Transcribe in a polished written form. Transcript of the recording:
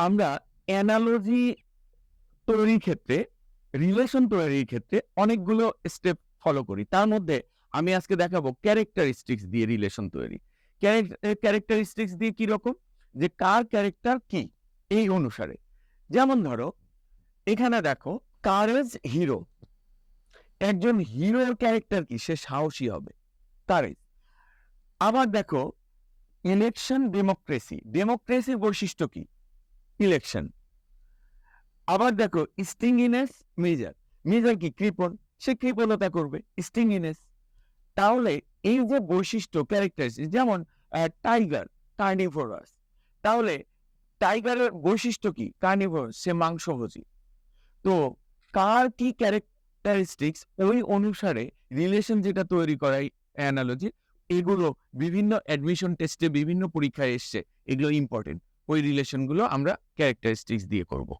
আমরা অ্যানালজি তৈরির ক্ষেত্রে, রিলেশন তৈরির ক্ষেত্রে অনেকগুলো স্টেপ ফলো করি। তার মধ্যে আমি আজকে দেখাবো ক্যারেক্টারিস্টিক্স দিয়ে রিলেশন তৈরি। ক্যারেক্টারিস্টিক্স দিয়ে কিরকম? যে কার ক্যারেক্টার কি এই অনুসারে। যেমন ধরো এখানে দেখো কারেজ হিরো। একজন হিরোর ক্যারেক্টার কি? সে সাহসী হবে, কারেজ। আবার দেখো ইলেকশন ডেমোক্রেসি। ডেমোক্রেসির বৈশিষ্ট্য কি? ইলেকশন। আবার দেখো স্টিংইনেস মেজার। মেজার কি? কৃপণ। সে কৃপণতা করবে, স্টিংইনেস। তাহলে এই যে বৈশিষ্ট্য ক্যারেক্টারিস্টিক, যেমন টাইগার কার্নিভোরাস। তাহলে টাইগারের বৈশিষ্ট্য কি? কার্নিভোরাস, সে মাংসভোজী। তো কার কি ক্যারেক্টারিস্টিক্স ওই অনুসারে রিলেশন যেটা তৈরি করাই অ্যানালজি, এগুলো বিভিন্ন অ্যাডমিশন টেস্টে বিভিন্ন পরীক্ষায় এসছে, এগুলো ইম্পর্টেন্ট। ওই রিলেশনগুলো আমরা ক্যারেক্টারিস্টিক্স দিয়ে করব।